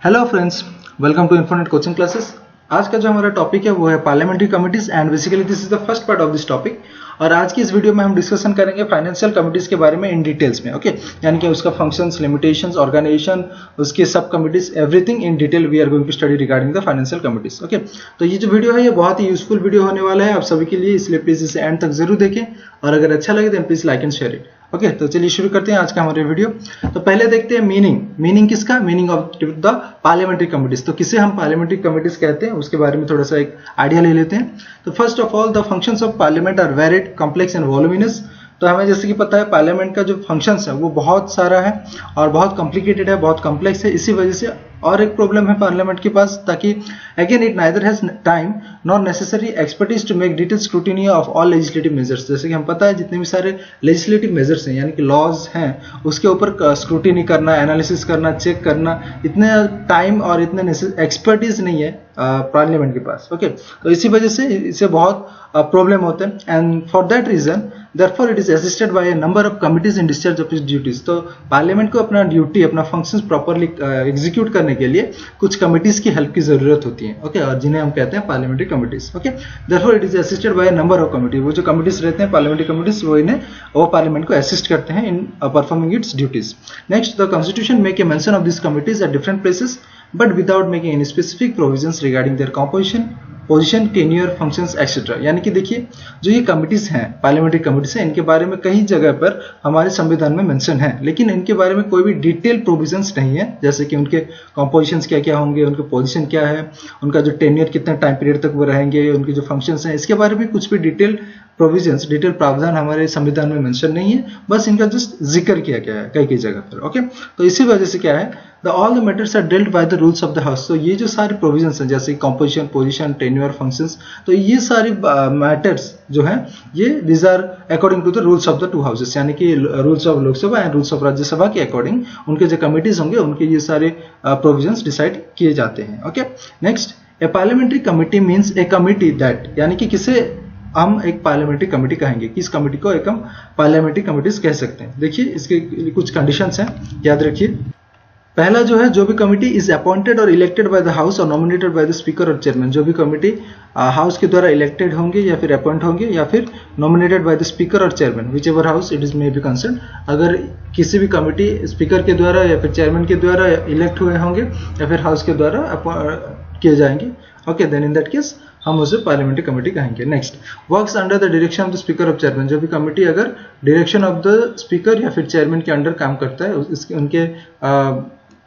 Hello friends, welcome to infonet coaching classes. आज का जो हमारा टॉपिक है वो है parliamentary committees and basically this is the first part of this topic. और आज की इस वीडियो में हम डिस्कशन करेंगे फाइनेंशियल कमिटीज के बारे में इन डिटेल्स में। ओके, यानी कि उसका फंक्शंस, लिमिटेशंस, ऑर्गेनाइजेशन, उसके सब committees, everything in detail we are going to study regarding the financial committees. Okay, तो ये जो वीडियो है ये बहुत ही यूजफुल वीडियो होने वाला है आप सभी के लिए, इसलिए प्लीज इसे एंड तक जरूर देखें और अगर अच्छा लगे then please like and share it. Okay, तो चलिए शुरू करते हैं आज का हमारे वीडियो। तो पहले देखते हैं मीनिंग किसका, meaning of the parliamentary committees. तो किसे हम पार्लियामेंट्री कमिटीज कहते हैं उसके बारे में थोड़ा सा एक आइडिया ले लेते हैं। तो first of all the functions of parliament are varied, complex and voluminous. तो हमें जैसे कि पता है पार्लियामेंट का जो फंक्शंस है वो बहुत सारा है और बहुत कॉम्प्लिकेटेड है, बहुत कॉम्प्लेक्स है। इसी वजह से और एक प्रॉब्लम है पार्लियामेंट के पास, ताकि again it neither has time nor necessary expertise to make detail scrutiny of all legislative measures. जैसे कि हम पता है जितने भी सारे लेजिस्लेटिव मेजर्स हैं यानी कि लॉज हैं उसके ऊपर स्क्रूटिनी करना, एनालिसिस करना, चेक करना, इतने टाइम और इतने एक्सपर्टीज नहीं है पार्लियामेंट के पास। ओके, तो इसी वजह से इसे बहुत प्रॉब्लम होते हैं and for that reason therefore it is assisted by a number of committees in discharge of its duties। तो पार्लियामेंट को अपना ड्यूटी, अपना फंक्शंस प्रॉपर्ली एग्जीक्यूट करने के लिए कुछ कमिटीज की हेल्प की जरूरत होती है। ओके, और जिन्हें हम कहते हैं parliamentary committees. Okay, therefore it is assisted by a number of committee। वो जो कमिटीज रहते हैं पार्लियामेंट्री कमिटीज वो पार्लियामेंट को असिस्ट करते हैं in performing it's duties. Next, the constitution make a mention of this committees at different places but without making any specific provisions regarding their composition, position, tenure, functions etcetera. यानी कि देखिए जो ये committees हैं, parliamentary committees हैं, इनके बारे में कई जगह पर हमारे संविधान में मेंशन है, लेकिन इनके बारे में कोई भी डिटेल प्रोविजंस नहीं है। जैसे कि उनके कंपोजिशंस क्या क्या होंगे, उनके पोजीशन क्या है, उनका जो टेन्योर कितने टाइम पीरियड तक वो रहेंगे, उनके जो फंक्शंस हैं, इसके बारे में कुछ भी डिटेल प्रोविजंस, डिटेल प्रावधान हमारे संविधान में मेंशन नहीं है। बस इनका जस्ट जिक्र किया गया है कई जगह पर। ओके, तो इसी वजह से क्या है, all the matters are dealt by the rules of the house. तो ये जो सारे प्रोविजंस हैं जैसे कंपोजिशन, पोजीशन, टेन्योर, फंक्शंस, तो ये सारे मैटर्स जो हैं ये these are according to the rules of the two houses, यानी कि rules of Lok Sabha and rules of Rajya Sabha के अकॉर्डिंग उनके जो कमिटीज होंगे उनके ये सारे प्रोविजंस डिसाइड किए जाते हैं। Okay, next, A parliamentary committee means A committee that, यानी कि किसे हम एक पार्लियामेंट्री कमिटी कहेंगे, किस कमिटी को एक हम पार्लियामेंट्री कमिटीज कह सकते हैं। देखिए इसके कुछ कंडीशंस हैं, याद रखिए। पहला जो है, जो भी कमिटी इज अपॉइंटेड और इलेक्टेड बाय द हाउस और नॉमिनेटेड बाय द स्पीकर और चेयरमैन। जो भी कमिटी हाउस के द्वारा इलेक्टेड होंगे या फिर अपॉइंट होंगे या फिर नॉमिनेटेड बाय द स्पीकर और chairman, which ever house it is may be concern. अगर किसी भी कमिटी स्पीकर के द्वारा या फिर चेयरमैन के द्वारा इलेक्ट हुए होंगे या फिर हाउस के द्वारा किए जाएंगे, okay, then in that case हम उसे पार्लियामेंट्री कमिटी कहेंगे। Next, works under the direction of the speaker of chairman. जो भी कमिटी अगर डायरेक्शन ऑफ द स्पीकर या फिर चेयरमैन के अंडर काम करता है, उसके उनके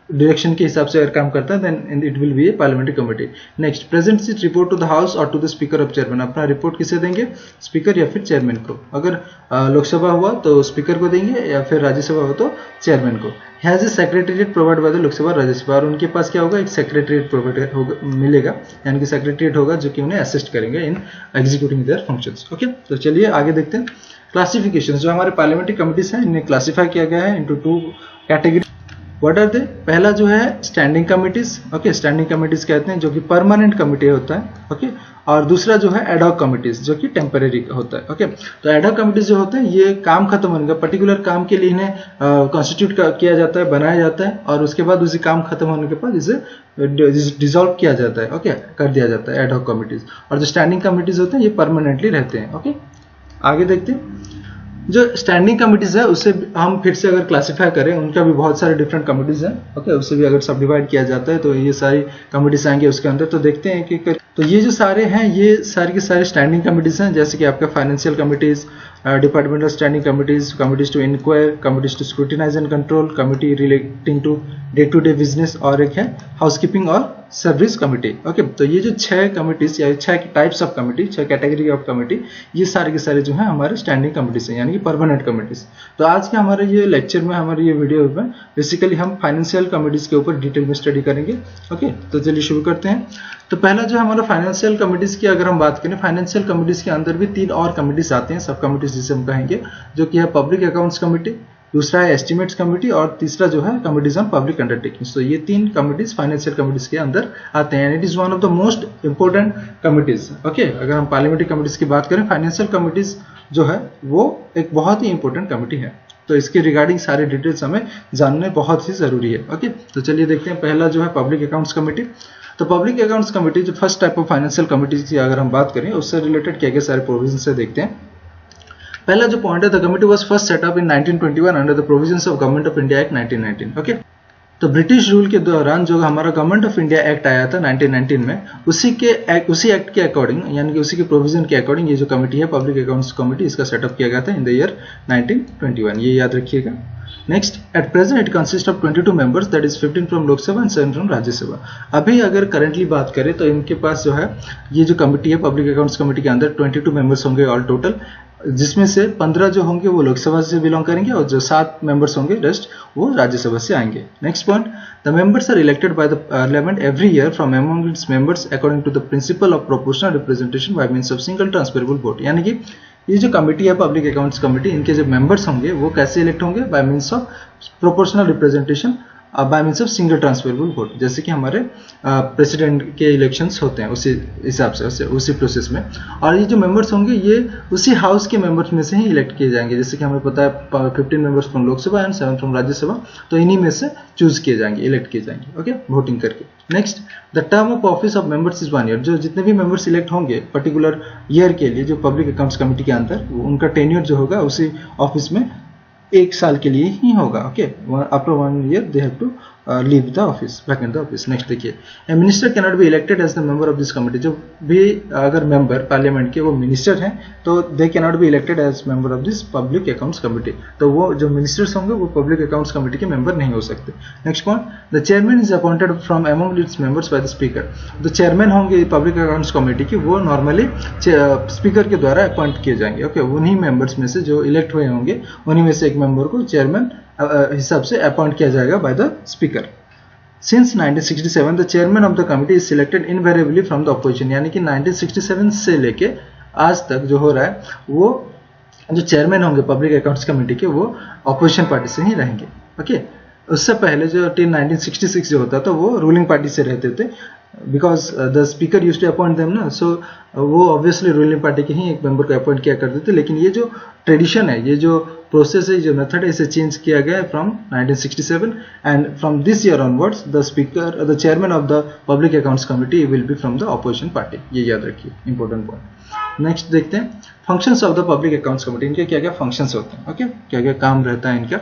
डायरेक्शन के हिसाब से अगर काम करता है then it will be a parliamentary committee. Next, presents it report to the house और to the speaker of chairman. अपना रिपोर्ट किसे देंगे, स्पीकर या फिर चेयरमैन को। अगर लोकसभा हुआ तो स्पीकर को देंगे या फिर राज्यसभा हो तो चेयरमैन को। Has a secretariat provide by the Lok Sabha Rajya Sabha. और उनके पास क्या होगा, एक सेक्रेटेरिएट प्रोवाइड होगा, मिलेगा, यानी कि सेक्रेटेरिएट होगा जो कि उन्हें असिस्ट करेंगे इन एग्जीक्यूटिंग देयर फंक्शंस। ओके, तो चलिए आगे देखते हैं। क्लासिफिकेशन, जो हमारे पार्लियामेंट्री कमिटीज हैं इन्हें क्लासिफाई किया गया है into two category. What are they, पहला जो है standing committees. Okay, standing committees कहते हैं जो कि परमानेंट कमिटी होता है। ओके, और दूसरा जो है एडहॉक कमिटीज जो कि टेम्परेरी होता है। ओके, तो एडहॉक कमिटीज जो होते हैं ये काम खत्म होने का, पर्टिकुलर काम के लिए इन्हें कॉन्स्टिट्यूट किया जाता है, बनाया जाता है और उसके बाद उसी काम खत्म होने के बाद इसे डिसॉल्व किया जाता है। ओके, कर दिया जाता है एडहॉक कमिटीज। और जो स्टैंडिंग कमिटीज होते हैं ये परमानेंटली रहते हैं। ओके, आगे देखते हैं। जो स्टैंडिंग कमिटीज है उससे हम फिर से अगर क्लासिफाई करें, उनका भी बहुत सारे डिफरेंट कमिटीज हैं। ओके, उससे भी अगर सब डिवाइड किया जाता है तो ये सारी कमिटीज आएंगे उसके अंदर। तो देखते हैं कि तो ये जो सारे हैं ये सारे के सारे स्टैंडिंग कमिटीज हैं, जैसे कि आपका financial committees, departmental standing committees, committees to inquire, committees to scrutinise and control, committee relating to day to day business, और एक है हाउसकीपिंग और सर्विस कमिटी। ओके, तो ये जो 6 कमिटीज या 6 types of committee, 6 category of committee, ये सारे के सारे जो है हमारे स्टैंडिंग कमिटीज हैं, यानी कि परमानेंट कमिटीज। तो आज के हमारे ये लेक्चर में, हमारे ये वीडियो में बेसिकली हम फाइनेंशियल कमिटीज के ऊपर डिटेल में स्टडी करेंगे। ओके, तो चलिए शुरू करते हैं। तो पहला जो हमारा फाइनेंशियल कमिटीज की अगर हम बात करें, फाइनेंशियल कमिटीज के अंदर भी 3 और कमिटीज आते हैं, सब कमिटीज जिसे हम कहेंगे, जो कि है पब्लिक अकाउंट्स कमिटी, दूसरा है एस्टिमेट्स कमिटी और तीसरा जो है कमिटीज ऑन पब्लिक अंडरटेकिंग्स। तो ये 3 कमिटीज फाइनेंशियल कमिटीज के अंदर आते हैं and it is one of the most important committees. Okay, अगर हम पार्लियामेंट्री कमिटीज की बात करें, फाइनेंशियल कमिटीज जो है वो एक बहुत ही इंपॉर्टेंट कमिटी है। तो इसके रिगार्डिंग सारे डिटेल्स हमें जानने बहुत ही जरूरी है। ओके, तो चलिए देखते हैं। पहला जो है पब्लिक अकाउंट्स कमेटी। तो पब्लिक अकाउंट्स कमेटी जो first type of financial committee की अगर हम बात करें, उससे रिलेटेड क्या क्या सारे प्रोविजन से देखते हैं। पहला जो पॉइंट है, the committee was first setup in 1921 under the provisions of government of India act 1919। Okay, तो ब्रिटिश रूल के दौरान जो हमारा गवर्नमेंट ऑफ इंडिया एक्ट आया था 1919 में, उसी एक्ट के अकॉर्डिंग, यानी कि उसी के प्रोविजन के अकॉर्डिंग ये जो कमेटी है पब्लिक अकाउंट्स कमेटी, इसका सेटअप किया गया था इन द ईयर 1921। ये याद रखिएगा। Next, at present it consist of 22 members, that is 15 from Lok Sabha and 7 from Rajya Sabha. अभी अगर करंटली बात करें तो इनके पास जो है ये जो कमेटी है पब्लिक अकाउंट्स कमेटी के अंदर 22 मेंबर्स होंगे ऑल टोटल, जिसमें से 15 जो होंगे वो लोकसभा से बिलोंग करेंगे और जो 7 मेंबर्स होंगे रेस्ट वो राज्यसभा से आएंगे। Next point, the members are elected by the parliament every year from among its members according to the principle of proportional representation by means of single transferable vote. यानी कि ये जो कमेटी है public accounts committee, इनके जो members होंगे वो कैसे इलेक्ट होंगे, bye means of proportional representation by means of single transferable vote, जैसे कि हमारे प्रेसिडेंट के इलेक्शंस होते हैं उसी हिसाब से उसी प्रोसेस में। और ये जो मेंबर्स होंगे ये उसी हाउस के मेंबर्स में से ही इलेक्ट किए जाएंगे, जैसे कि हमें पता है 15 members from Lok Sabha and 7 from Rajya Sabha, तो इन्हीं में से चूज किए जाएंगे, इलेक्ट किए जाएंगे। ओके, वोटिंग करके। Next, the term of office of members is 1 year. जो जितने भी मेंबर्स इलेक्ट होंगे पर्टिकुलर ईयर के लिए जो पब्लिक अकाउंट्स कमेटी के अंदर, उनका टेन्योर जो होगा उसी ऑफिस में 1 साल के लिए ही होगा। Okay, after 1 year they have to leave the office, vacant the office. Next देखिए, a minister can not be elected as the member of this committee. जो भी अगर मेंबर पार्लियामेंट के वो मिनिस्टर हैं तो they can not be elected as member of this public accounts committee, तो वो जो मिनिस्टर्स होंगे वो पब्लिक अकाउंट्स कमिटी के मेंबर नहीं हो सकते। Next point, the chairman is appointed from among its members by the speaker. जो चेयरमैन होंगे पब्लिक अकाउंट्स कमेटी की वो नॉर्मली स्पीकर के द्वारा अपॉइंट किए जाएंगे। ओके, उन्हीं मेंबर्स में से जो इलेक्ट हुए होंगे उन्हीं में से एक मेंबर को चेयरमैन हिसाब से अपॉइंट किया जाएगा bye the speaker. Since 1967 the chairman of the committee is selected invariably from the opposition। यानी कि 1967 से लेके आज तक जो हो रहा है वो जो चेयरमैन होंगे पब्लिक अकाउंट्स कमेटी के वो अपोजिशन पार्टी से ही रहेंगे। ओके, उससे पहले जो 1966 जो होता था वो रूलिंग पार्टी से रहते थे, because the speaker used to appoint them ना, सो वो ऑब्वियसली रूलिंग पार्टी के ही एक मेंबर को अपॉइंट किया करते थे। लेकिन ये जो ट्रेडिशन है, ये जो प्रोसेस है, जो मेथड है, इसे चेंज किया गया है from 1967 and from this year onwards the chairman of the public accounts committee will be from the opposition party. ये याद रखिए, इंपॉर्टेंट पॉइंट। नेक्स्ट देखते हैं functions of the public accounts committee. इनके क्या क्या फंक्शंस होते हैं, ओके, क्या क्या काम रहता है इनका।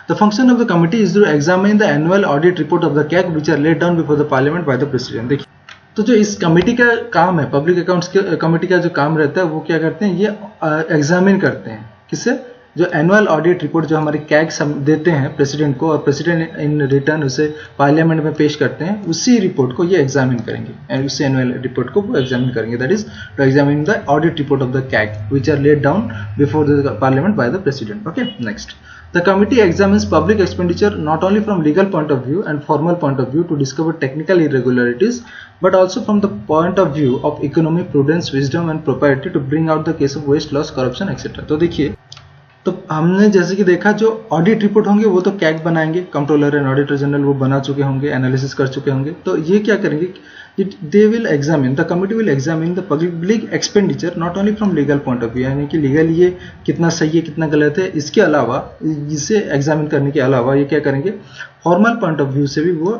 The function of the committee is to examine the annual audit report of the CAG which are laid down before the parliament by the president। देखिए, तो जो इस कमेटी का काम है, पब्लिक अकाउंट्स कमेटी का जो काम रहता है वो क्या करते हैं, ये एग्जामिन करते हैं। किससे? जो एनुअल ऑडिट रिपोर्ट जो हमारे कैग देते हैं प्रेसिडेंट को, और प्रेसिडेंट इन रिटर्न उसे पार्लियामेंट में पेश करते हैं, उसी रिपोर्ट को ये एग्जामिन करेंगे, उसी एनुअल रिपोर्ट को वो एग्जामिन करेंगे। That is to examine the audit report of the CAG which are laid down before the parliament by the president. Okay, next, the committee examines public expenditure not only from legal point of view and formal point of view to discover technical irregularities, but also from the point of view of economy, prudence, wisdom and propriety to bring out the case of waste, loss, corruption etc। तो देखिए, तो हमने जैसे कि देखा जो audit report होंगे वो तो कैग बनाएंगे, कंट्रोलर एंड ऑडिटर जनरल वो बना चुके होंगे, एनालिसिस कर चुके होंगे। तो ये क्या करेंगे, they will examine, the committee will examine the public expenditure not only from legal point of view, यानी कि लीगल ये कितना सही है कितना गलत है, इसके अलावा इसे एग्जामिन करने के अलावा ये क्या करेंगे, फॉर्मल पॉइंट ऑफ व्यू से भी वो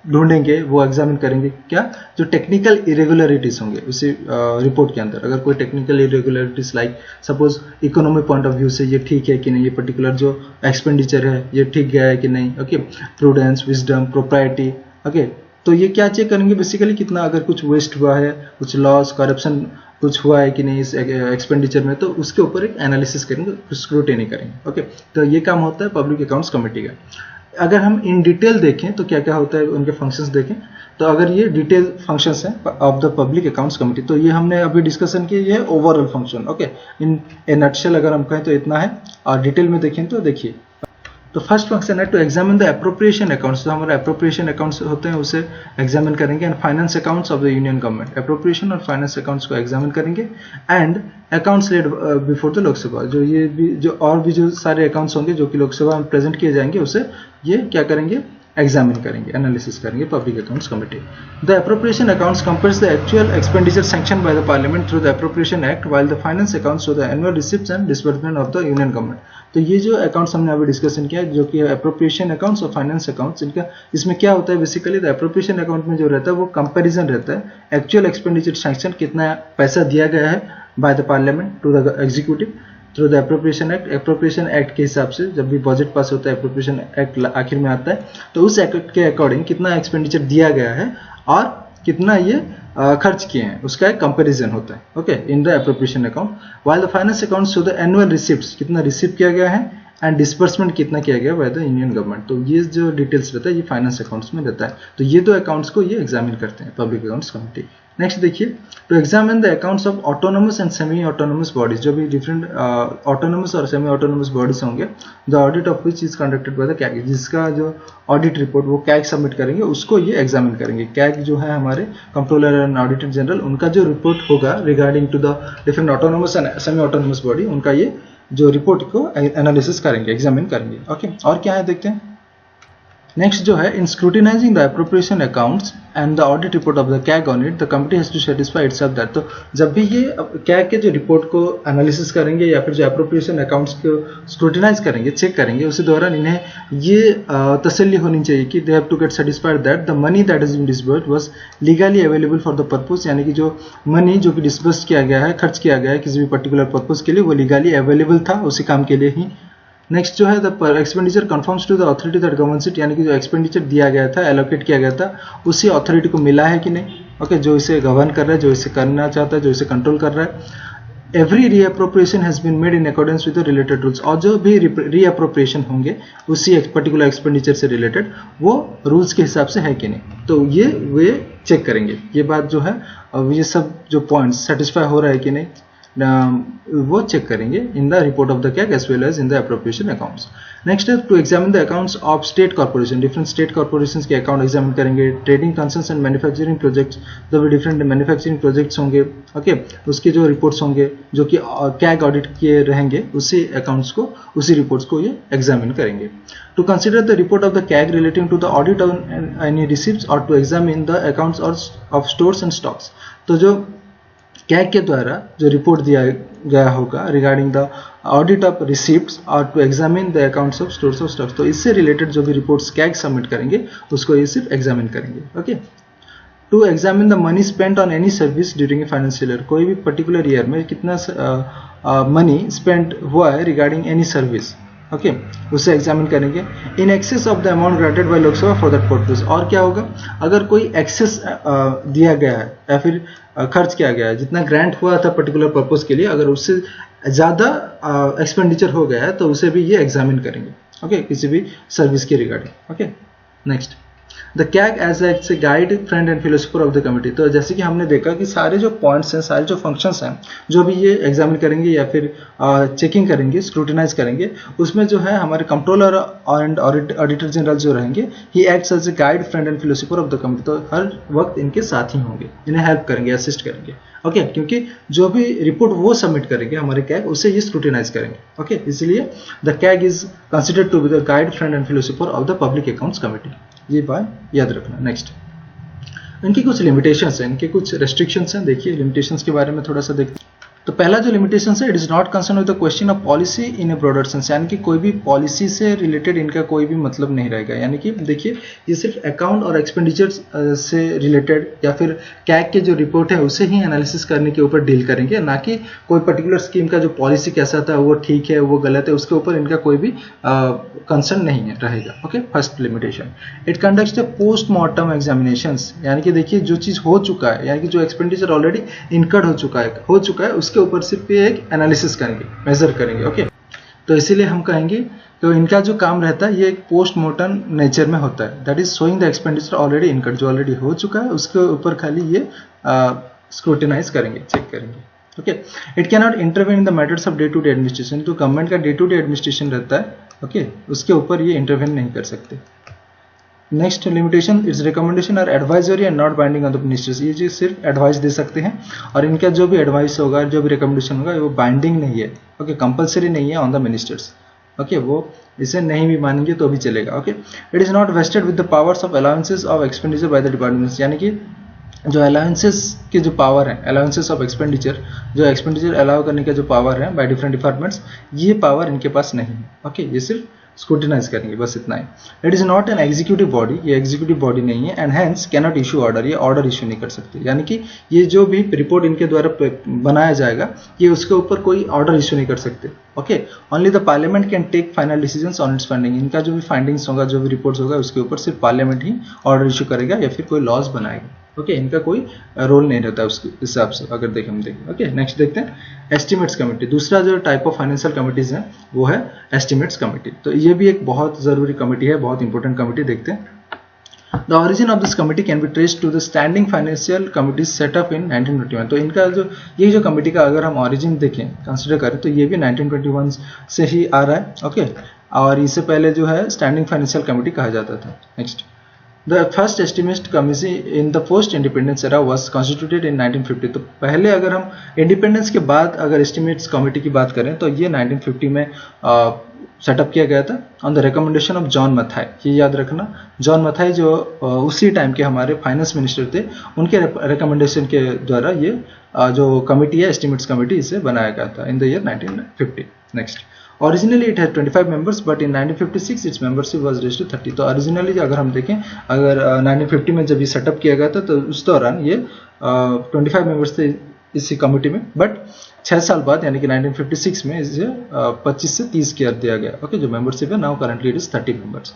ढूंढेंगे, वो एग्जामिन करेंगे क्या, जो टेक्निकल इरेगुलरिटीज होंगे उसी रिपोर्ट के अंदर। अगर कोई technical irregularities like suppose economic point of view से ये ठीक है कि नहीं, ये पर्टिकुलर जो एक्सपेंडिचर है ये ठीक गया है कि नहीं, okay, prudence, wisdom, propriety, okay, तो ये क्या चेक करेंगे बेसिकली, कितना अगर कुछ वेस्ट हुआ है, कुछ लॉस, करप्शन कुछ हुआ है कि नहीं इस एक्सपेंडिचर में, तो उसके ऊपर एक एनालिसिस करेंगे, स्क्रूटिनी करेंगे। ओके, तो ये काम होता है पब्लिक अकाउंट्स कमेटी का। अगर हम इन डिटेल देखें तो क्या क्या होता है, उनके फंक्शंस देखें, तो अगर ये डिटेल फंक्शंस हैं of the public accounts committee, तो ये हमने अभी डिस्कशन किया, ये ओवरऑल फंक्शन। ओके, इन ए नटशेल अगर हम कहें तो इतना है, और डिटेल में देखें तो देखिए, तो फर्स्ट फंक्शन है to examine the appropriation accounts. जो हमारे एप्रोप्रिएशन अकाउंट्स होते हैं उसे एग्जामिन करेंगे, and finance accounts of the union government. Appropriation और फाइनेंस अकाउंट्स को एग्जामिन करेंगे, and accounts laid before the Lok Sabha. जो ये भी जो और भी जो सारे अकाउंट्स होंगे जो कि लोकसभा में प्रेजेंट किए जाएंगे, उसे ये क्या करेंगे, एग्जामिन करेंगे, एनालिसिस करेंगे public accounts committee. The appropriation accounts compares the actual expenditure sanction bye the parliament through the appropriation act, while the finance accounts show the annual receipts and disbursement of the union government. तो ये जो accounts हमने अभी discussion किया जो कि appropriation accounts और finance accounts, इनका इसमें क्या होता है बेसिकली, द एप्रोप्रिएशन अकाउंट में जो रहता है वो कंपैरिजन रहता है एक्चुअल एक्सपेंडिचर सैंक्शन, कितना पैसा दिया गया है by the parliament to the executive through the appropriation act. Appropriation act के हिसाब से जब भी बजट पास होता है, एप्रोप्रिएशन एक्ट आखिर में आता है, तो उस एक्ट के अकॉर्डिंग कितना एक्सपेंडिचर दिया गया है और कितना ये खर्च किए हैं, उसका एक कंपैरिजन होता है, okay, in the appropriation account. While the finance account show the annual receipts, कितना रिसीव किया गया है एंड डिस्बर्समेंट कितना किया गया बाय द यूनियन गवर्नमेंट। तो ये जो डिटेल्स रहता है ये फाइनेंस अकाउंट्स में रहता है। तो ये दो अकाउंट्स को ये एग्जामिन करते हैं पब्लिक अकाउंट्स कमिटी। नेक्स्ट देखिए, to examine the accounts of autonomous and semi autonomous bodies, जो भी डिफरेंट ऑटोनोमस और सेमी ऑटोनोमस बॉडीज होंगे, the audit of which is conducted by the CAG, जिसका जो ऑडिट रिपोर्ट वो कैग सबमिट करेंगे, उसको ये एग्जामिन करेंगे। कैग जो है हमारे कंट्रोलर एंड ऑडिटर जनरल, उनका जो रिपोर्ट होगा regarding to the different autonomous and semi autonomous body, उनका ये जो रिपोर्ट को एनालिसिस करेंगे, एग्जामिन करेंगे, ओके। और क्या है देखते हैं। नेक्स्ट जो है, in scrutinising the appropriation accounts and the audit report of the CAG on it, the committee has to satisfy itself that. तो जब भी ये कैग के जो रिपोर्ट को एनालिसिस करेंगे या फिर जो एप्रोप्रिएशन अकाउंट्स को स्क्रूटिनाइज करेंगे, चेक करेंगे, उसी दौरान इन्हें ये तसल्ली होनी चाहिए कि they have to get satisfied that the money that is been disbursed was legally available for the purpose, यानी कि जो मनी जो कि डिस्बर्स किया गया है, खर्च किया गया है किसी भी पर्टिकुलर पर्पस के लिए, वो लीगली अवेलेबल था उसी काम के लिए ही। नेक्स्ट जो है, the expenditure conforms to the authority that governs it, यानी कि जो एक्सपेंडिचर दिया गया था, एलोकेट किया गया था, उसी अथॉरिटी को मिला है कि नहीं, ओके, जो इसे गवर्न कर रहा है, जो इसे करना चाहता है, जो इसे कंट्रोल कर रहा है। Every reappropriation has been made in accordance with the related rules, और जो भी रीअप्रोप्रिएशन होंगे उसी पर्टिकुलर एक्सपेंडिचर से रिलेटेड वो रूल्स के हिसाब से है कि नहीं, तो ये वे चेक करेंगे। ये बात जो है, ये सब जो पॉइंट्स सेटिस्फाई हो रहा है कि नहीं, वो चेक करेंगे in the report of the CAG as well as in the appropriation accounts. Next है to examine the accounts of state corporation, different state corporations के अकाउंट एग्जामिन करेंगे। Trading concerns and manufacturing projects, जो भी different manufacturing projects होंगे, okay, उसके जो reports होंगे जो कि कैग ऑडिट किए रहेंगे, उसी अकाउंट्स को, उसी रिपोर्ट्स को ये एग्जामिन करेंगे। To consider the report of the CAG relating to the audit on any receipts और to examine the accounts of stores and stocks, तो जो कैग के द्वारा जो रिपोर्ट दिया गया होगा regarding the audit of receipts और to examine the accounts of stores of stocks, तो इससे रिलेटेड जो भी रिपोर्ट्स कैग सबमिट करेंगे उसको ये सिर्फ एग्जामिन करेंगे, okay. To examine the money spent on any service during a financial year, कोई भी पर्टिकुलर ईयर में कितना मनी स्पेंड हुआ है रिगार्डिंग एनी सर्विस, ओके, उसे एग्जामिन करेंगे। In excess of the amount granted by Lok Sabha for that purpose, और क्या होगा, अगर कोई एक्सेस दिया गया है या फिर खर्च किया गया है, जितना ग्रांट हुआ था पर्टिकुलर पर्पस के लिए, अगर उससे ज़्यादा एक्सपेंडिचर हो गया है तो उसे भी ये एग्जामिन करेंगे, ओके, किसी भी सर्विस के regarding, okay. Next, the CAG as a guide, friend and philosopher of the committee, तो जैसे कि हमने देखा कि सारे जो पॉइंट्स हैं, सारे जो फंक्शंस हैं, जो भी ये एग्जामिन करेंगे या फिर चेकिंग करेंगे, स्क्रूटिनाइज करेंगे, उसमें जो है हमारे कंट्रोलर एंड ऑडिटर जनरल जो रहेंगे, he acts as a guide, friend and philosopher of the committee, तो हर वक्त इनके साथ ही होंगे, इन्हें हेल्प करेंगे, असिस्ट करेंगे, ओके, क्योंकि जो भी रिपोर्ट वो सबमिट करेंगे हमारे कैग, उसे ये स्क्रूटिनाइज करेंगे, ओके, इसलिए the CAG is considered to be the guide, friend and philosopher of the public accounts committee, ये बात याद रखना। नेक्स्ट, इनकी कुछ लिमिटेशंस हैं, इनके कुछ रेस्ट्रिक्शंस हैं, देखिए लिमिटेशंस के बारे में थोड़ा सा देखते हैं। तो पहला जो लिमिटेशन है, it is not concern with the question of policy in A broader sense, यानी कि कोई भी पॉलिसी से रिलेटेड इनका कोई भी मतलब नहीं रहेगा, यानी कि देखिए ये सिर्फ अकाउंट और एक्सपेंडिचर से रिलेटेड या फिर कैग के जो रिपोर्ट है उसे ही एनालिसिस करने के ऊपर डील करेंगे, ना कि कोई पर्टिकुलर स्कीम का जो पॉलिसी कैसा था, वो ठीक है, वो गलत है, उसके ऊपर इनका कोई भी कंसर्न नहीं है रहेगा, okay. First limitation, it conducts the postmortem examinations, यानी कि देखिए जो चीज़ हो चुका है, यानी कि जो एक्सपेंडिचर ऑलरेडी इनकर्ड हो चुका है उसके ऊपर सिर्फ एक एनालिसिस करेंगे, मेजर करेंगे, ओके। तो इसीलिए हम कहेंगे तो इनका जो काम रहता है ये एक पोस्टमार्टम नेचर में होता है, that is showing the expenditure already incurred, जो ऑलरेडी हो चुका है उसके ऊपर खाली ये स्क्रूटिनाइज करेंगे, चेक करेंगे, okay. It can not intervene in the matters of day to day administration, तो गवर्नमेंट का डे टू डे एडमिनिस्ट्रेशन रहता है, ओके, उसके ऊपर ये इंटरवेन नहीं कर सकते। Next limitation, its recommendation are advisory and not binding on the ministers, ये चीज सिर्फ एडवाइस दे सकते हैं और इनका जो भी एडवाइस होगा, जो भी रिकमेंडेशन होगा, वो बाइंडिंग नहीं है, ओके, कंपलसरी नहीं है ऑन द मिनिस्टर्स, ओके, वो इसे नहीं भी मानेंगे तो भी चलेगा, okay. It is not wasted with the powers of allowances of expenditure by the departments, यानी कि जो अलाउंसेस के जो पावर है, अलाउंसेस ऑफ एक्सपेंडिचर, जो एक्सपेंडिचर अलाउ करने का जो पावर है बाय डिफरेंट डिपार्टमेंट्स, ये पावर इनके पास नहीं है। ओके, ये सिर्फ स्क्रूटिनाइज करेंगे, बस इतना ही। It is not an executive body, ये एग्जीक्यूटिव बॉडी नहीं है, and hence cannot issue order, ये ऑर्डर इशू नहीं कर सकते। यानी कि ये जो भी रिपोर्ट इनके द्वारा बनाया जाएगा, ये उसके ऊपर कोई ऑर्डर इशू नहीं कर सकते। Okay, only the parliament can take final decisions on its funding, इनका जो भी फाइंडिंग्स होगा, जो भी रिपोर्ट्स होगा, उसके ऊपर सिर्फ पार्लियामेंट ही ऑर्डर इशू करेगा या फिर कोई लॉज बनाएगा। ओके, इनका कोई रोल नहीं रहता उसके हिसाब से, अगर हम देखें। ओके, नेक्स्ट देखते हैं एस्टिमेट्स कमेटी। दूसरा जो टाइप ऑफ फाइनेंशियल कमिटीज है वो है एस्टिमेट्स कमेटी। तो ये भी एक बहुत जरूरी कमेटी है, बहुत इंपॉर्टेंट कमेटी। देखते हैं, the origin of this committee can be traced to the standing financial committees set up in 1921। तो इनका जो ये जो कमेटी का अगर हम ऑरिजिन देखें, कंसिडर करें, तो ये भी 1921 से ही आ रहा है। ओके, और इससे पहले जो है स्टैंडिंग फाइनेंशियल कमेटी कहा जाता था। Next, The first estimate committee in the post independence era was constituted in 1950। तो पहले अगर हम इंडिपेंडेंस के बाद अगर एस्टिमेट्स कमेटी की बात करें तो ये 1950 में सेटअप किया गया था on the recommendation of John Mathai. ये याद रखना, जॉन मथाई जो उसी टाइम के हमारे फाइनेंस मिनिस्टर थे, उनके रिकमेंडेशन के द्वारा ये जो कमेटी है एस्टिमेट्स कमेटी, इसे बनाया गया था in the year 1950। Next, Originally it had 25 members, but in 1956 its membership was raised to 30। तो ओरिजिनली अगर हम देखें, अगर 1950 में जब ये सेटअप किया गया था तो उस दौरान ये 25 मेंबर्स थे इसी कमेटी में, बट 6 साल बाद यानी कि 1956 में इसे 25 से 30 कर दिया गया। ओके, जो मेंबरशिप है now currently it is 30 members.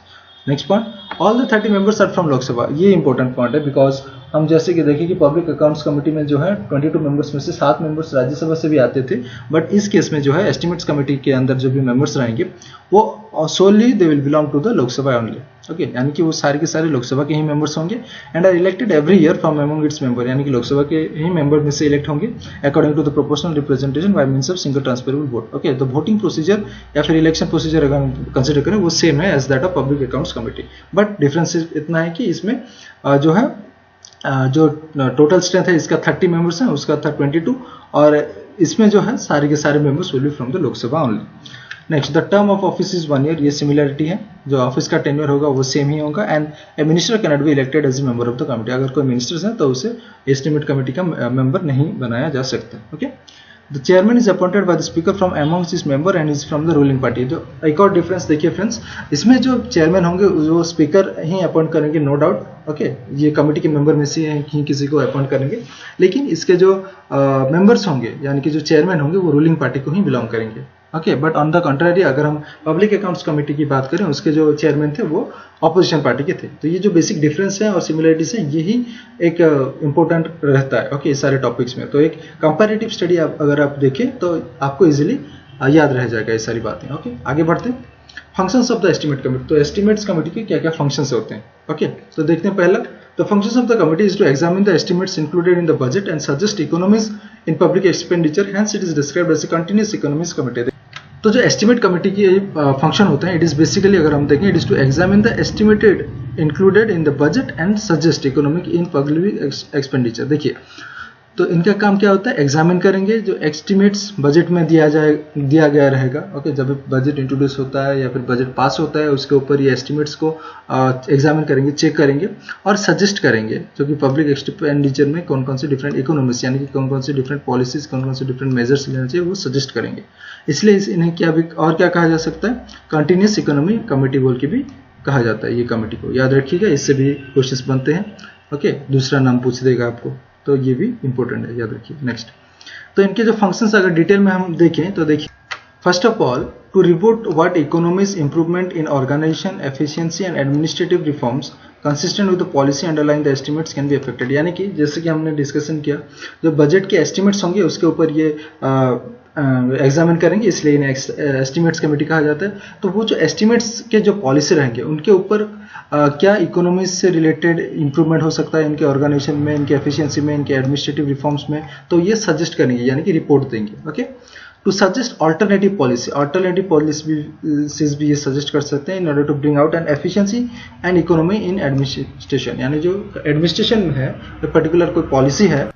Next point, all the 30 members are from Lok Sabha. ये इंपॉर्टेंट पॉइंट है, बिकॉज हम जैसे कि देखें कि पब्लिक अकाउंट्स कमेटी में जो है 22 मेंबर्स में से 7 मेंबर्स राज्यसभा से भी आते थे, बट इस केस में जो है एस्टिमेट्स कमेटी के अंदर जो भी मेंबर्स रहेंगे वो solely they will belong to the Lok Sabha only. Okay, यानी कि वो सारे के सारे लोकसभा के ही मेंबर्स होंगे and are elected every year from among its member, यानी कि लोकसभा के ही मेंबर में से इलेक्ट होंगे according to the proportional representation by means of single transferable vote. Okay, तो वोटिंग प्रोसीजर या फिर इलेक्शन प्रोसीजर अगर हम कंसिडर करें वो सेम है as that of public accounts committee, but difference इतना है कि इसमें जो है जो टोटल स्ट्रेंथ है इसका 30 मेंबर्स है, उसका था 22, और इसमें जो है सारे के सारे members will be from the Lok Sabha only. Next, the term of office is 1 year. ये सिमिलरिटी है, जो ऑफिस का टेन्योर होगा वो सेम ही होगा। And a minister can not be elected as a member of the committee. अगर कोई मिनिस्टर्स है तो उसे एस्टिमेट कमेटी का मेंबर नहीं बनाया जा सकता। Okay, the chairman is appointed by the speaker from amongst his member and is from the ruling party. तो एक और डिफरेंस देखिए फ्रेंड्स, इसमें जो चेयरमैन होंगे वो स्पीकर ही अपॉइंट करेंगे, नो डाउट। ओके, ये कमेटी के मेंबर में से ही किसी को अपॉइंट करेंगे, लेकिन इसके जो मेंबर्स होंगे यानी कि जो चेयरमैन होंगे वो रूलिंग पार्टी को ही बिलोंग करेंगे। Okay, but on the contrary अगर हम पब्लिक अकाउंट्स कमेटी की बात करें, उसके जो चेयरमैन थे वो ऑपोजिशन पार्टी के थे। तो ये जो बेसिक डिफरेंस है और सिमिलरिटीज है, यही एक इंपॉर्टेंट रहता है। ओके, इस सारे टॉपिक्स में तो एक कंपैरेटिव स्टडी अगर आप देखें तो आपको इजीली याद रह जाएगा ये सारी बातें। ओके, आगे बढ़ते हैं। Functions of the estimate committee. तो एस्टिमेट्स कमेटी के क्या क्या फंक्शंस होते हैं? ओके, तो देखते हैं। पहला, the functions of the committee is to examine the estimates included in the budget and suggest economies in public expenditure, hence it is described as a continuous economies committee। तो जो estimate committee की function होते हैं, it is basically अगर हम देखें, it is to examine the estimated included in the budget and suggest economic in public expenditure. देखिए, तो इनका काम क्या होता है, एग्जामिन करेंगे जो एस्टिमेट्स बजट में दिया गया रहेगा। ओके, जब बजट इंट्रोड्यूस होता है या फिर बजट पास होता है, उसके ऊपर ये एस्टिमेट्स को एग्जामिन करेंगे, चेक करेंगे और सजेस्ट करेंगे जो कि पब्लिक एक्सपेंडिचर में कौन कौन से डिफरेंट इकोनॉमिक्स यानी कि कौन कौन से डिफरेंट पॉलिसीज, कौन कौन से डिफरेंट मेजर्स लेना चाहिए, वो सजेस्ट करेंगे। इसलिए इन्हें क्या कहा जा सकता है, कंटिन्यूस इकोनॉमी कमेटी बोल के भी कहा जाता है। ये कमेटी को याद रखिएगा, इससे भी क्वेश्चंस बनते हैं। ओके, दूसरा नाम पूछ देगा आपको, तो ये भी इंपॉर्टेंट है, याद रखिए। नेक्स्ट, तो इनके जो फंक्शंस अगर डिटेल में हम देखें तो देखिए, first of all to report what economics improvement in organisation efficiency and administrative reforms consistent with the policy underlying the estimates can be affected. यानी कि जैसे कि हमने डिस्कशन किया, जो बजट के एस्टिमेट्स होंगे उसके ऊपर ये एग्जामिन करेंगे, इसलिए इन्हें एस्टिमेट्स कमेटी कहा जाता है। तो वो जो एस्टिमेट्स के जो पॉलिसी रहेंगे उनके ऊपर क्या इकोनॉमीज से रिलेटेड इंप्रूवमेंट हो सकता है इनके ऑर्गेनाइजेशन में, इनके एफिशिएंसी में, इनके एडमिनिस्ट्रेटिव रिफॉर्म्स में, तो ये सजेस्ट करेंगे यानी कि रिपोर्ट देंगे। Okay, to suggest alternative policies भी ये सजेस्ट कर सकते हैं in order to bring out an efficiency and economy in administration. यानी जो एडमिनिस्ट्रेशन में है, पर्टिकुलर कोई पॉलिसी है,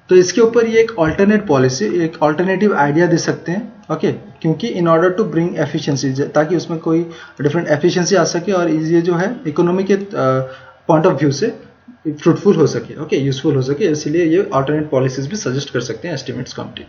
तो इसके ऊपर ये एक अल्टरनेट पॉलिसी, एक अल्टरनेटिव आइडिया दे सकते हैं। ओके, क्योंकि in order to bring efficiency, ताकि उसमें कोई डिफरेंट एफिशिएंसी आ सके और ये जो है इकोनॉमी के पॉइंट ऑफ व्यू से फ्रूटफुल हो सके, ओके, यूजफुल हो सके, इसलिए ये अल्टरनेट पॉलिसीज भी सजेस्ट कर सकते हैं estimates committee.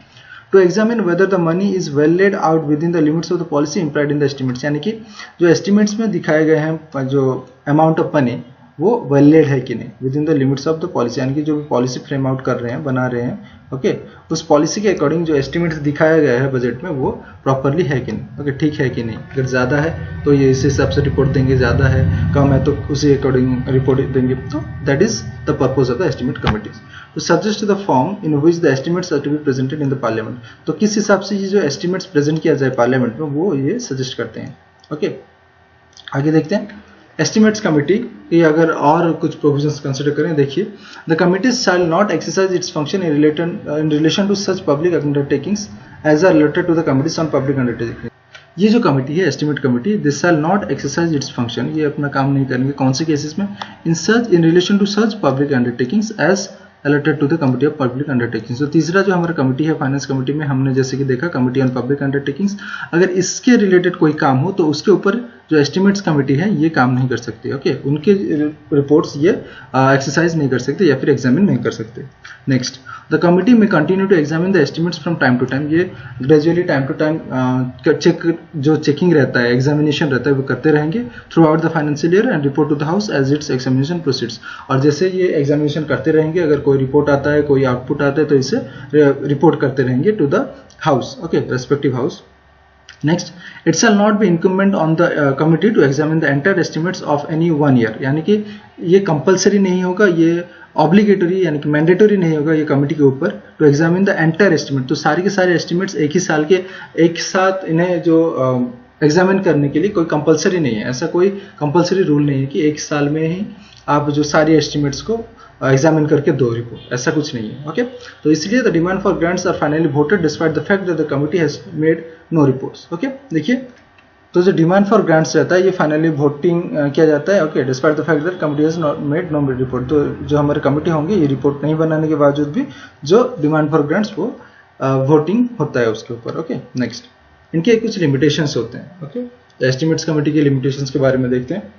To examine whether the money is well laid out within the limits of the policy implied in the estimates, यानी कि जो एस्टिमेट्स में दिखाए गए हैं जो अमाउंट ऑफ मनी वो वेल लेड है कि नहीं within the limits of the policy, यानी कि जो भी पॉलिसी फ्रेम आउट कर रहे हैं, बना रहे हैं, ओके, उस पॉलिसी के अकॉर्डिंग जो एस्टिमेट्स दिखाया गया है बजट में वो प्रॉपरली है कि नहीं, ओके, ठीक है कि नहीं। अगर ज़्यादा है तो ये इस हिसाब से रिपोर्ट देंगे, ज़्यादा है, कम है तो उसी अकॉर्डिंग रिपोर्ट देंगे। तो that is the purpose of the estimate committees to suggest the form in which the estimates are to be presented in the parliament. तो किस हिसाब से ये जो एस्टिमेट्स प्रेजेंट किया जाए पार्लियामेंट में वो ये सजेस्ट करते हैं, ओके। आगे देखते हैं एस्टिमेट्स कमिटी की अगर और कुछ प्रोविजंस कंसिडर करें, देखिए the committee shall not exercise its function in relation to such public undertakings as are related to the committees on public undertaking. ये जो कमिटी है estimate committee, this shall not exercise its function, ये अपना काम नहीं करेंगे कौन से केसेस में, in relation to such public undertakings as allotted to the committee of public undertakings. तो तीसरा जो हमारा कमिटी है फाइनेंस कमिटी में हमने जैसे कि देखा कमिटी ऑन पब्लिक अंडरटेकिंग्स, अगर इसके रिलेटेड कोई काम हो तो उसके ऊपर जो एस्टिमेट्स कमिटी है ये काम नहीं कर सकती, ओके, उनके रिपोर्ट्स ये एक्सरसाइज नहीं कर सकते या फिर एग्जामिन नहीं कर सकते। नेक्स्ट, द कमिटी में continue to examine the estimates from time to time, ये gradually time to time checking रहता है, एग्जामिनेशन रहता है, वो करते रहेंगे throughout the financial year and report to the house as its examination proceeds. और जैसे ये एग्जामिनेशन करते रहेंगे, अगर कोई रिपोर्ट आता है, कोई आउटपुट आता है तो इसे रिपोर्ट करते रहेंगे to the house, okay, respective house. Next, it shall not be incumbent on the committee to examine the entire estimates of any 1 year, यानी कि ये कंपलसरी नहीं होगा, ये ऑब्लिगेटरी यानी कि मैंडेटरी नहीं होगा ये कमिटी के ऊपर to examine the entire estimate. तो सारे के सारे एस्टिमेट्स एक ही साल के एक साथ इन्हें जो एग्जामिन करने के लिए कोई कंपलसरी नहीं है, ऐसा कोई कंपलसरी रूल नहीं है कि एक साल में ही आप जो सारी एस्टिमेट्स को एग्जामिन करके दो रिपोर्ट, ऐसा कुछ नहीं है, ओके। तो इसलिए the demand for grants are finally voted despite the fact that the committee has made no reports, okay. देखिए तो जो डिमांड फॉर ग्रांट्स रहता है ये फाइनली वोटिंग किया जाता है, okay, despite the fact that committee has made no report. तो जो हमारे कमिटी होंगे ये रिपोर्ट नहीं बनाने के बावजूद भी जो डिमांड फॉर ग्रांट्स वो वोटिंग होता है उसके ऊपर, ओके। नेक्स्ट, इनके कुछ लिमिटेशंस होते हैं, ओके। एस्टिमेट्स कमिटी के लिमिटेशंस के बारे में देखते हैं।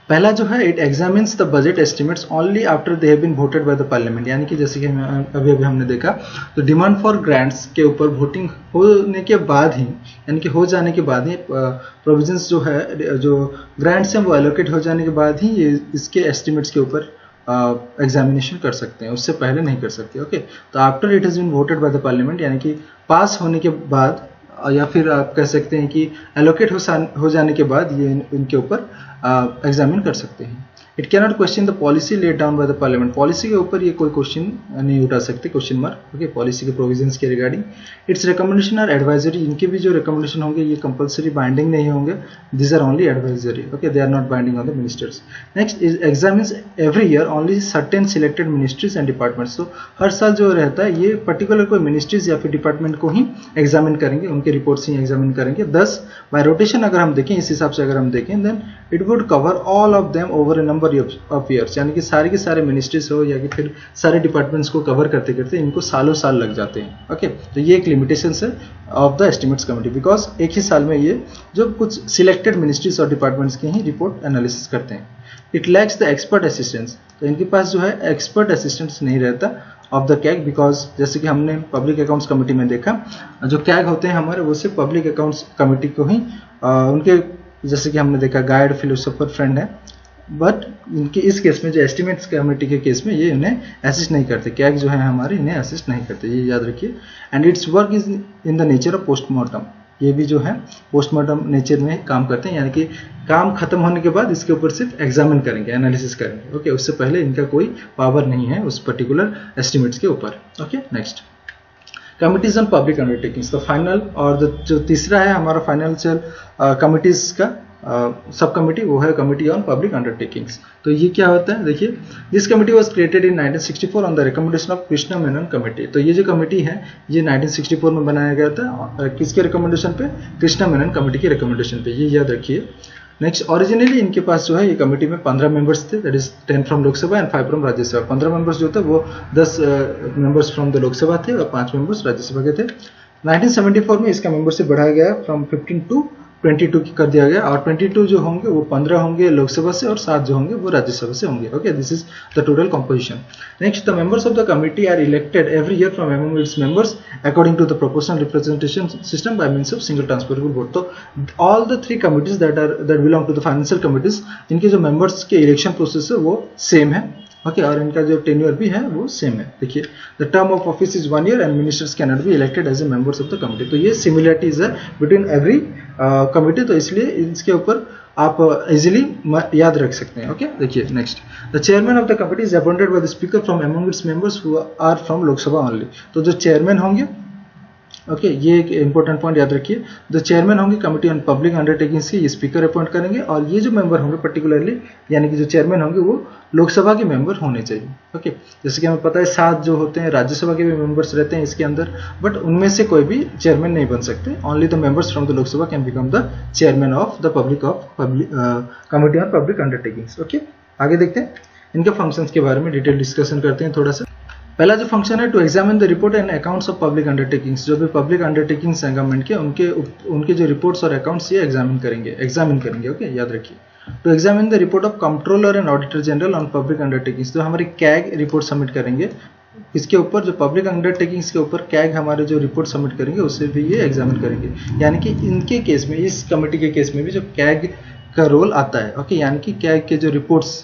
पहला जो है, it examines the budget estimates only after they have been voted by the parliament, यानी कि जैसे कि अभी हमने देखा तो डिमांड फॉर ग्रांट्स के ऊपर वोटिंग होने के बाद ही, यानी कि हो जाने के बाद ही प्रोविजंस जो है, जो ग्रांट्स हैं वो एलोकेट हो जाने के बाद ही ये इसके एस्टिमेट्स के ऊपर एग्जामिनेशन कर सकते हैं, उससे पहले नहीं कर सकते, ओके। तो after it has been voted by the parliament, यानी कि पास होने के बाद या फिर आप कह सकते हैं कि एलोकेट हो जाने के बाद ये इनके ऊपर एग्जामिन कर सकते हैं। It can not question the policy laid down by the parliament, policy के ऊपर ये कोई क्वेश्चन नहीं उठा सकते, क्वेश्चन मार्क, ओके, पॉलिसी के प्रोविजंस के regarding. Its recommendation are advisory, इनके भी जो रिकमेंडेशन होंगे ये कंपलसरी बाइंडिंग नहीं होंगे, this are only advisory, okay, they are not binding on the ministers. Next is examines every year only certain selected ministries and departments, तो हर साल जो रहता है ये पर्टिकुलर कोई मिनिस्ट्रीज या फिर डिपार्टमेंट को ही एग्जामिन करेंगे, उनके रिपोर्ट्स ही एग्जामिन करेंगे। 10 बाय रोटेशन अगर हम देखें, इस हिसाब से अगर हम देखें, then it would cover all of them over a number of years, यानी कि सारे के सारे मिनिस्ट्रीज हो या कि फिर सारे डिपार्टमेंट्स को कवर करते करते इनको सालों साल लग जाते हैं, ओके। तो ये एक लिमिटेशन है of the estimates committee, because एक ही साल में ये जो कुछ सिलेक्टेड मिनिस्ट्रीज और डिपार्टमेंट्स के ही रिपोर्ट एनालिसिस करते हैं। It lacks the expert assistance, तो इनके पास जो है एक्सपर्ट असिस्टेंस नहीं रहता ऑफ द कैग, बिकॉज जैसे कि हमने पब्लिक अकाउंट्स कमिटी में देखा जो कैग होते हैं हमारे वो सिर्फ पब्लिक अकाउंट्स कमिटी को ही उनके जैसे कि हमने देखा गाइड फिलोसोफर फ्रेंड है, बट इनके इस केस में जो एस्टिमेट्स कमेटी के केस में ये इन्हें असिस्ट नहीं करते, कैग जो है हमारे इन्हें असिस्ट नहीं करते, ये याद रखिए। And it's work is in the nature of postmortem, ये भी जो है पोस्टमार्टम नेचर में काम करते हैं, यानी कि काम खत्म होने के बाद इसके ऊपर सिर्फ एग्जामिन करेंगे, एनालिसिस करेंगे, ओके। उससे पहले इनका कोई पावर नहीं है उस पर्टिकुलर एस्टिमेट्स के ऊपर, okay. Next, committees on public undertakings, तो फाइनल और जो तीसरा है हमारा फाइनेंशियल कमिटीज का सब कमिटी, वो है कमिटी ऑन पब्लिक अंडरटेकिंग्स। तो ये क्या होता है, देखिए, this committee was created in 1964 on the recommendation of Krishna Menon committee. तो ये जो कमिटी है ये 1964 में बनाया गया था, किसके रिकमेंडेशन पे, कृष्णा मेनन कमिटी के रिकमेंडेशन पे, ये याद रखिए। नेक्स्ट, ओरिजिनली इनके पास जो है ये कमिटी में 15 मेंबर्स थे, that is 10 from Lok Sabha and 5 from Rajya Sabha. 15 members जो थे वो 10 मेंबर्स फ्रॉम द लोकसभा थे और 5 मेंबर्स राज्यसभा के थे। 1974 में इसका मेंबरशिप बढ़ाया गया फ्रॉम 15 टू 22 कर दिया गया, और 22 जो होंगे वो 15 होंगे लोकसभा से और 7 जो होंगे वो राज्यसभा से होंगे। Okay, this is the total composition. Next, the members of the committee are elected every year from among its members according to the proportional representation system by means of single transferable vote. तो all the 3 committees that belong to the financial committees, इनके जो members के election process है वो same है। Okay, और इनका जो टेन्योर भी है वो सेम है। देखिए, the term of office is 1 year and ministers can not be elected as a members of the committee. तो ये सिमिलरिटीज है बिटवीन एवरी कमिटी, तो इसलिए इसके ऊपर आप इजीली याद रख सकते हैं। ओके, देखिए next, the chairman of the committee is appointed by the speaker from among its members who are from Lok Sabha only. तो जो चेयरमैन होंगे, ओके, ये एक इंपॉर्टेंट पॉइंट याद रखिए, द चेयरमैन होंगे कमिटी ऑन पब्लिक अंडरटेकिंग्स के, ये स्पीकर अपॉइंट करेंगे, और ये जो मेंबर होंगे पर्टिकुलरली यानी कि जो चेयरमैन होंगे वो लोकसभा के मेंबर होने चाहिए। ओके, जैसे कि हमें पता है 7 जो होते हैं राज्यसभा के भी मेंबर्स रहते हैं इसके अंदर, बट उनमें से कोई भी चेयरमैन नहीं बन सकते। Only the members from the Lok Sabha can become the chairman of the committee on public undertakings. Okay, आगे देखते हैं इनके फंक्शंस के बारे में डिटेल डिस्कशन करते हैं थोड़ा सा। पहला जो फंक्शन है, to examine the report and accounts of public undertakings. जो भी पब्लिक अंडरटेकिंग्स हैं गवर्नमेंट के, उनके जो रिपोर्ट्स और अकाउंट्स ये एग्जामिन करेंगे। ओके, याद रखिए, to examine the report of controller and auditor general on public undertakings. तो हमारी कैग रिपोर्ट सबमिट करेंगे, इसके ऊपर जो पब्लिक अंडरटेकिंग्स के ऊपर कैग हमारे जो रिपोर्ट सबमिट करेंगे उससे भी ये एग्जामिन करेंगे। यानी कि इनके केस में, इस कमेटी के केस में भी जो कैग का रोल आता है। ओके, यानी कि कैग के जो रिपोर्ट्स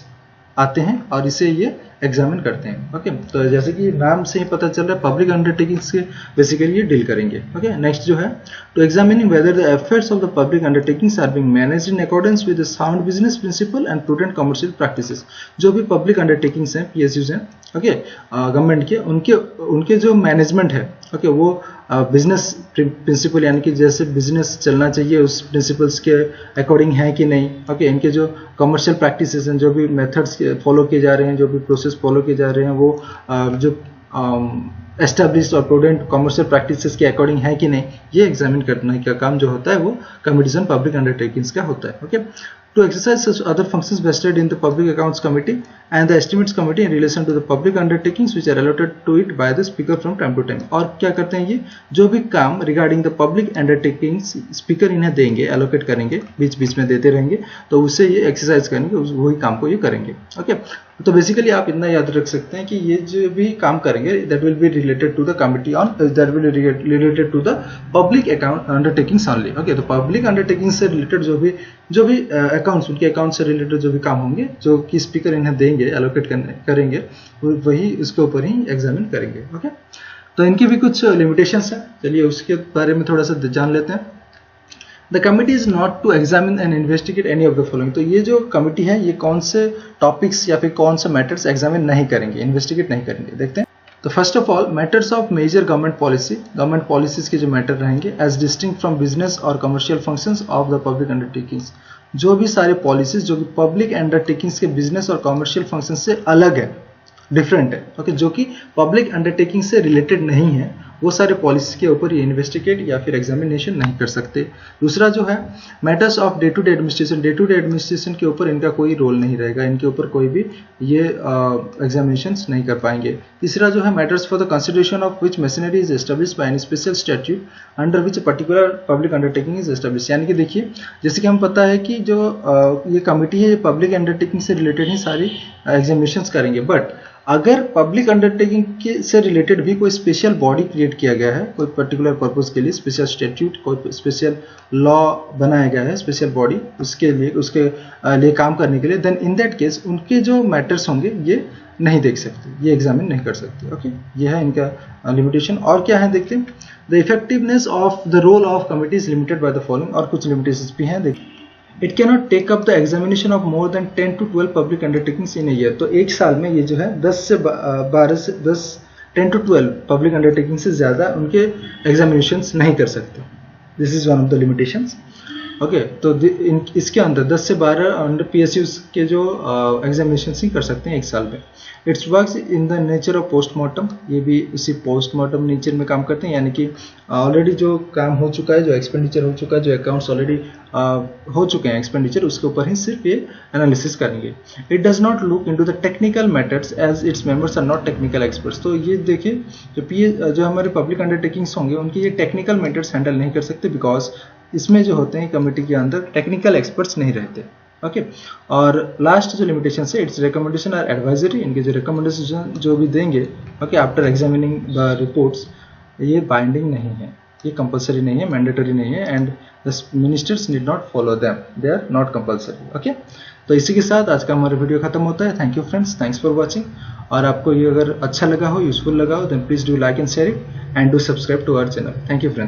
आते हैं और इसे ये एग्जामिन करते हैं। ओके, तो जैसे कि नाम से ही पता चल रहा है पब्लिक अंडरटेकिंग्स के बेसिकली ये डील करेंगे। ओके, नेक्स्ट जो है, to examining whether the affairs of the public undertakings are being managed in accordance with the sound business principle and prudent commercial practices. जो भी पब्लिक अंडरटेकिंग्स हैं, PSUs हैं, okay, government के, उनके जो मैनेजमेंट है, ओके, वो बिजनेस प्रिंसिपल यानी कि जैसे बिजनेस चलना चाहिए उस प्रिंसिपल्स के अकॉर्डिंग है कि नहीं। ओके, इनके जो कमर्शियल प्रैक्टिसेस हैं, जो भी मेथड्स फॉलो किए जा रहे हैं, जो भी प्रोसेस फॉलो किए जा रहे हैं, वो जो एस्टैब्लिश्ड और प्रूडेंट कमर्शियल प्रैक्टिसेस के अकॉर्डिंग है कि नहीं, ये एग्जामिन करने का काम जो होता है वो कमिटीज ऑन पब्लिक अंडरटेकिंग्स का होता है। Okay, to exercise such other functions vested in the Public Accounts Committee and the Estimates Committee in relation to the public undertakings which are allotted to it by the Speaker from time to time। और क्या करते हैं ये, जो भी काम regarding the public undertakings speaker इन्हें देंगे, एलोकेट करेंगे, बीच बीच में देते रहेंगे, तो उससे ये एक्सरसाइज करेंगे, वही काम को ये करेंगे। ओके, तो बेसिकली आप इतना याद रख सकते हैं कि ये जो भी काम करेंगे that will be related to the committee on, that will related to the public account undertakings only. Okay, तो पब्लिक अंडरटेकिंग से रिलेटेड जो भी अकाउंट्स, उनके अकाउंट से रिलेटेड जो भी काम होंगे, जो कि स्पीकर इन्हें देंगे, एलोकेट करेंगे, वही उसके ऊपर ही एग्जामिन करेंगे। ओके, तो इनकी भी कुछ लिमिटेशंस हैं, चलिए उसके बारे में थोड़ा सा जान लेते हैं। The committee is not to examine and investigate any of the following. तो ये जो कमिटी है ये कौन से टॉपिक्स या फिर कौन से मैटर्स एग्जामिन नहीं करेंगे, इन्वेस्टिगेट नहीं करेंगे, देखते हैं। तो first of all, matters of major government policies के जो मैटर रहेंगे एज डिस्टिंक्ट फ्रॉम बिजनेस और commercial functions of the public undertakings. जो भी सारे पॉलिसीज जो कि पब्लिक अंडरटेकिंग्स के बिजनेस और कमर्शियल फंक्शन से अलग है, डिफरेंट है, ओके, जो कि पब्लिक अंडरटेकिंग से रिलेटेड नहीं है, वो सारे पॉलिसी के ऊपर ये इन्वेस्टिगेट या फिर एग्जामिनेशन नहीं कर सकते। दूसरा जो है, matters of day to day administration के ऊपर इनका कोई रोल नहीं रहेगा, इनके ऊपर कोई भी ये एग्जामिनेशन नहीं कर पाएंगे। तीसरा जो है, matters for the consideration of which machinery is established by any special statute under which particular public undertaking is established. यानी कि देखिए, जैसे कि हम पता है कि जो ये कमिटी है ये पब्लिक अंडरटेकिंग से रिलेटेड ही सारी एग्जामिनेशंस करेंगे, बट अगर पब्लिक अंडरटेकिंग के से रिलेटेड भी कोई स्पेशल बॉडी क्रिएट किया गया है कोई पर्टिकुलर पर्पस के लिए, स्पेशल स्टैट्यूट, कोई स्पेशल लॉ बनाया गया है, स्पेशल बॉडी उसके लिए काम करने के लिए, देन इन दैट केस उनके जो मैटर्स होंगे ये नहीं देख सकते, ये एग्जामिन नहीं कर सकते। ओके, ये है इनका लिमिटेशन। और क्या है देखते हैं, the effectiveness of the role of committee is limited by the following. और कुछ लिमिटेशंस भी हैं, देखिए, it can not take up the examination of more than 10 to 12 public undertakings in a year. तो एक साल में ये जो है 10 से 10 to 12 पब्लिक अंडरटेकिंग से ज़्यादा उनके एग्जामिनेशंस नहीं कर सकते। This is one of the limitations. Okay, तो इसके अंदर 10 से 12 अंडर पीएसयूज के जो एग्जामिनेशन ही कर सकते हैं एक साल में। It's works in the nature of postmortem, ये भी उसी पोस्टमार्टम नेचर में काम करते हैं, यानी कि ऑलरेडी जो काम हो चुका है, जो एक्सपेंडिचर हो चुका है, जो अकाउंट्स ऑलरेडी हो चुके हैं एक्सपेंडिचर, उसके ऊपर ही सिर्फ ये एनालिसिस करेंगे। It does not look into the technical matters as its members are not technical experts. तो ये देखिए, जो हमारे पब्लिक अंडरटेकिंग्स होंगे उनके ये टेक्निकल मैटर्स हैंडल नहीं कर सकते, बिकॉज इसमें जो होते हैं कमेटी के अंदर टेक्निकल एक्सपर्ट्स नहीं रहते। ओके और लास्ट जो लिमिटेशन है, इट्स रिकमेंडेशन आर एडवाइजरी, इनके जो रिकमेंडेशन जो भी देंगे okay after examining the reports, ये बाइंडिंग नहीं है, ये कंपलसरी नहीं है, मैंडेटरी नहीं है, and the ministers need not follow them, they are not compulsory. Okay तो इसी के साथ आज का हमारा वीडियो खत्म होता है। Thank you friends, thanks for watching. और आपको ये अगर अच्छा लगा हो, यूजफुल लगा हो, then please do like and share it and do subscribe to our channel. Thank you friends.